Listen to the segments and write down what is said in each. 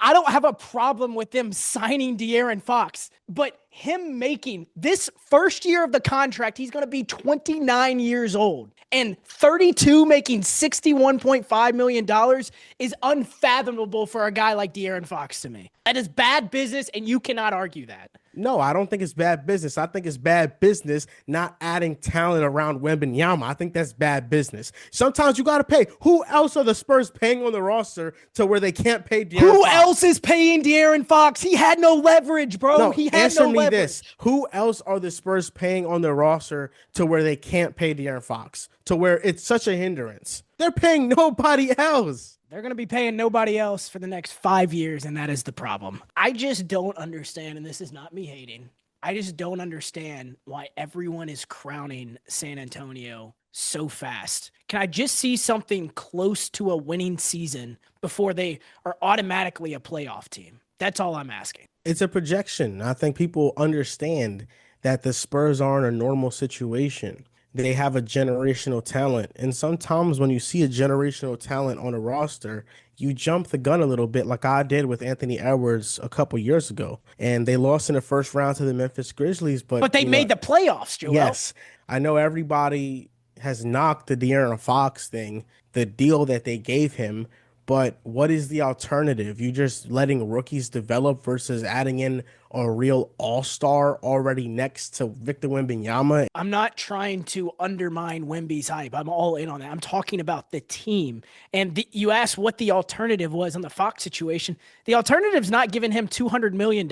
I don't have a problem with them signing De'Aaron Fox, but him making this first year of the contract, he's going to be 29 years old, and 32 making $61.5 million is unfathomable for a guy like De'Aaron Fox to me. That is bad business, and you cannot argue that. No, I don't think it's bad business. I think it's bad business not adding talent around Wembenyama. I think that's bad business. Sometimes you got to pay. Who else are the Spurs paying on the roster to where they can't pay De'Aaron Who Fox? else is paying De'Aaron Fox? He had no leverage, bro. No, He had answer no me leverage. this. Who else are the Spurs paying on their roster to where they can't pay De'Aaron Fox? To where it's such a hindrance? They're paying nobody else. They're going to be paying nobody else for the next 5 years, and that is the problem. I just don't understand, and this is not me hating. I just don't understand why everyone is crowning San Antonio so fast. Can I just see something close to a winning season before they are automatically a playoff team? That's all I'm asking. It's a projection. I think people understand that the Spurs aren't a normal situation. They have a generational talent. And sometimes when you see a generational talent on a roster, you jump the gun a little bit like I did with Anthony Edwards a couple years ago. And they lost in the first round to the Memphis Grizzlies. But they made the playoffs, Joel. Yes. I know everybody has knocked the De'Aaron Fox thing, the deal that they gave him. But what is the alternative? You just letting rookies develop versus adding in a real all-star already next to Victor Wembanyama. I'm not trying to undermine Wemby's hype. I'm all in on that. I'm talking about the team. And you asked what the alternative was on the Fox situation. The alternative's not giving him $200 million.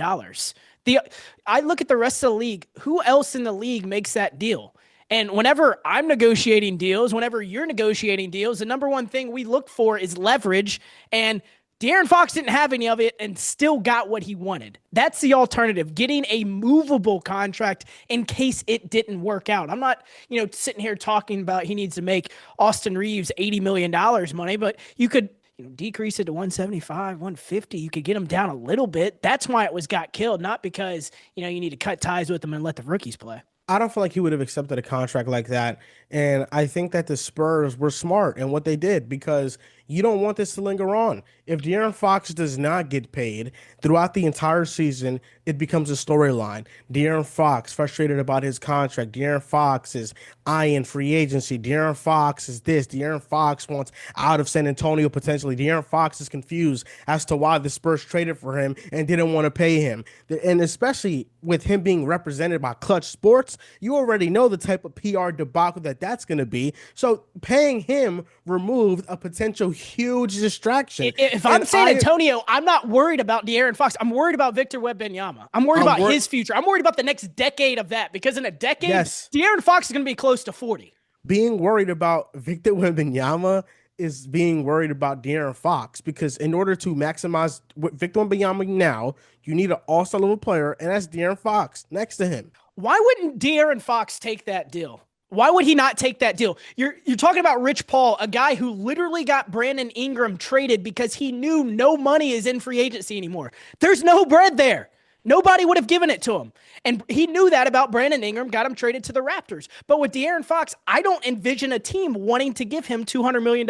I look at the rest of the league. Who else in the league makes that deal? And whenever I'm negotiating deals, whenever you're negotiating deals, the number one thing we look for is leverage. And De'Aaron Fox didn't have any of it and still got what he wanted. That's the alternative, getting a movable contract in case it didn't work out. I'm not, sitting here talking about he needs to make Austin Reeves $80 million money, but you could decrease it to 175, 150. You could get him down a little bit. That's why it got killed, not because, you need to cut ties with him and let the rookies play. I don't feel like he would have accepted a contract like that. And I think that the Spurs were smart in what they did because you don't want this to linger on. If De'Aaron Fox does not get paid throughout the entire season, it becomes a storyline. De'Aaron Fox frustrated about his contract. De'Aaron Fox is eyeing free agency. De'Aaron Fox is this. De'Aaron Fox wants out of San Antonio potentially. De'Aaron Fox is confused as to why the Spurs traded for him and didn't want to pay him. And especially with him being represented by Clutch Sports, you already know the type of PR debacle that's going to be. So paying him removed a potential huge distraction. If I'm San Antonio, I'm not worried about De'Aaron Fox. I'm worried about Victor Wembanyama. I'm worried about his future. I'm worried about the next decade of that because in a decade, De'Aaron Fox is going to be close to 40. Being worried about Victor Wembanyama is being worried about De'Aaron Fox because in order to maximize Victor Wembanyama now, you need an all-star level player, and that's De'Aaron Fox next to him. Why wouldn't De'Aaron Fox take that deal? Why would he not take that deal? You're talking about Rich Paul, a guy who literally got Brandon Ingram traded because he knew no money is in free agency anymore. There's no bread there. Nobody would have given it to him. And he knew that about Brandon Ingram, got him traded to the Raptors. But with De'Aaron Fox, I don't envision a team wanting to give him $200 million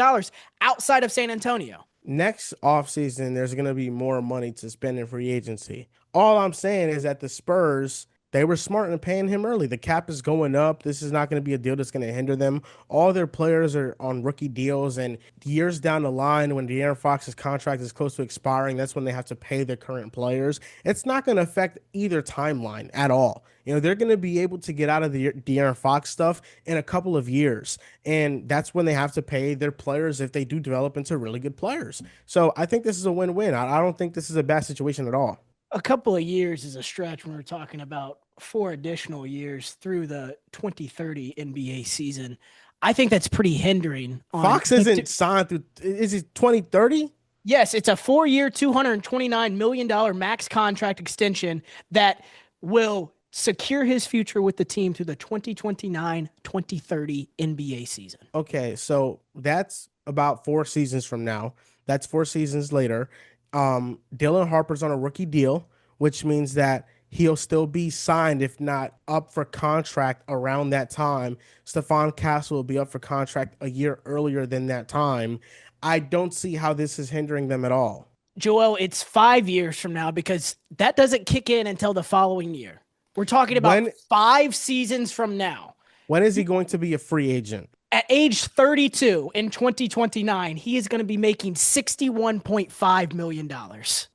outside of San Antonio. Next offseason, there's going to be more money to spend in free agency. All I'm saying is that the Spurs, they were smart in paying him early. The cap is going up. This is not going to be a deal that's going to hinder them. All their players are on rookie deals, and years down the line, when De'Aaron Fox's contract is close to expiring, that's when they have to pay their current players. It's not going to affect either timeline at all. They're going to be able to get out of the De'Aaron Fox stuff in a couple of years, and that's when they have to pay their players if they do develop into really good players. So I think this is a win-win. I don't think this is a bad situation at all. A couple of years is a stretch when we're talking about 4 additional years through the 2030 NBA season. I think that's pretty hindering. Fox isn't signed through, is it 2030? Yes, it's a 4-year, $229 million max contract extension that will secure his future with the team through the 2029-2030 NBA season. Okay, so that's about 4 seasons from now. That's 4 seasons later. Dylan Harper's on a rookie deal, which means that he'll still be signed, if not up for contract around that time. Stephon Castle will be up for contract a year earlier than that time. I don't see how this is hindering them at all. Joel, it's 5 years from now because that doesn't kick in until the following year. We're talking about When 5 seasons from now. when is he going to be a free agent? At age 32 in 2029, he is going to be making $61.5 million.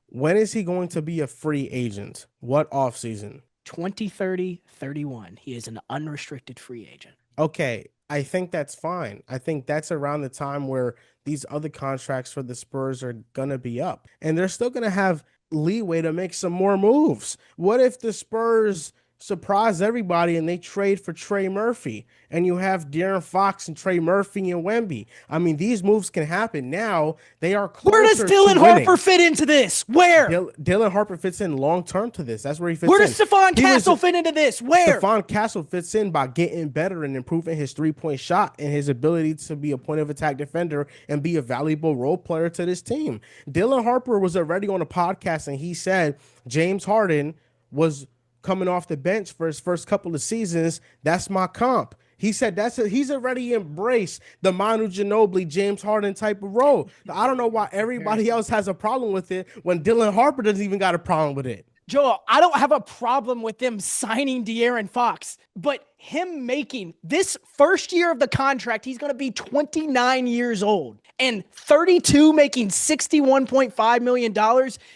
When is he going to be a free agent? What offseason? 2030, 31. He is an unrestricted free agent. Okay, I think that's fine. I think that's around the time where these other contracts for the Spurs are gonna be up, and they're still gonna have leeway to make some more moves. What if the Spurs surprise everybody and they trade for Trey Murphy, and you have De'Aaron Fox and Trey Murphy and Wemby? I mean, these moves can happen now. They are Where does closer to Dylan winning. Harper fit into this? Where? Dylan Harper fits in long term to this. That's where he fits Where in. does Stephon He was Castle fit into this? Where? Stephon Castle fits in by getting better and improving his 3-point shot and his ability to be a point of attack defender and be a valuable role player to this team. Dylan Harper was already on a podcast and he said James Harden was coming off the bench for his first couple of seasons. That's my comp. He said he's already embraced the Manu Ginobili, James Harden type of role. I don't know why everybody else has a problem with it when Dylan Harper doesn't even got a problem with it. Joel, I don't have a problem with them signing De'Aaron Fox, but him making this first year of the contract, he's going to be 29 years old. And 32 making $61.5 million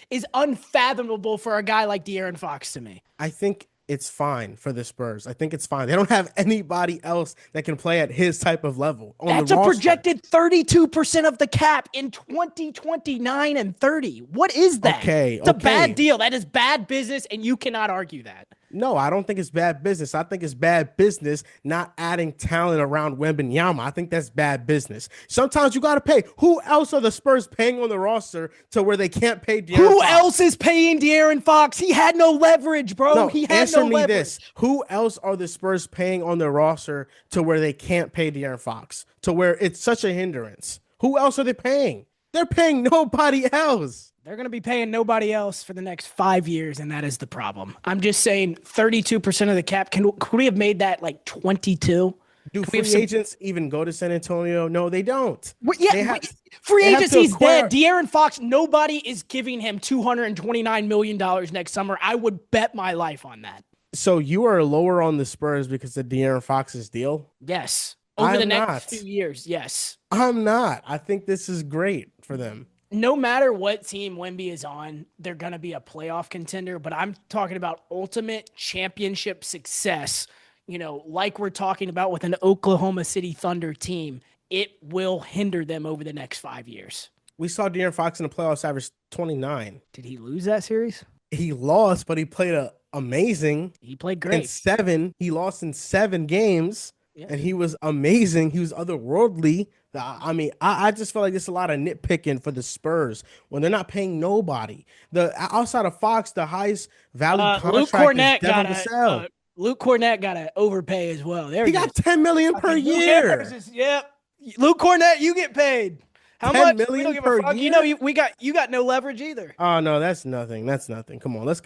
is unfathomable for a guy like De'Aaron Fox to me. I think it's fine for the Spurs. I think it's fine. They don't have anybody else that can play at his type of level on That's the a roster. projected 32% of the cap in 2029 and 30. What is that? Okay, it's a okay. bad deal. That is bad business, and you cannot argue that. No, I don't think it's bad business. I think it's bad business not adding talent around Wembanyama. I think that's bad business. Sometimes you got to pay. Who else are the Spurs paying on the roster to where they can't pay De'Aaron Who Fox? else is paying De'Aaron Fox? He had no leverage, bro. No, He had answer no me leverage. this. Who else are the Spurs paying on their roster to where they can't pay De'Aaron Fox? To where it's such a hindrance? Who else are they paying? They're paying nobody else. They're going to be paying nobody else for the next 5 years, and that is the problem. I'm just saying 32% of the cap. Could we have made that like 22? Do free agents even go to San Antonio? No, they don't. Free agency's acquire- dead. De'Aaron Fox, nobody is giving him $229 million next summer. I would bet my life on that. So you are lower on the Spurs because of De'Aaron Fox's deal? Yes. Over the next not. few years, yes. I'm not. I think this is great for them. No matter what team Wemby is on, they're going to be a playoff contender, but I'm talking about ultimate championship success. You know, like we're talking about with an Oklahoma City Thunder team, it will hinder them over the next 5 years. We saw De'Aaron Fox in the playoffs average 29. Did he lose that series? He lost, but he played amazing. He played great. He lost in 7 games, Yeah. and he was amazing. He was otherworldly. I mean, I just feel like there's a lot of nitpicking for the Spurs when they're not paying nobody. The outside of Fox, the highest value contract is Devin Vassell. Luke Cornett got to overpay as well. He got $10 million per year. Yep. Luke Cornett, you get paid. How much? $10 million We don't give per a fuck. year? You know, you got no leverage either. Oh no, that's nothing. That's nothing. Come on, let's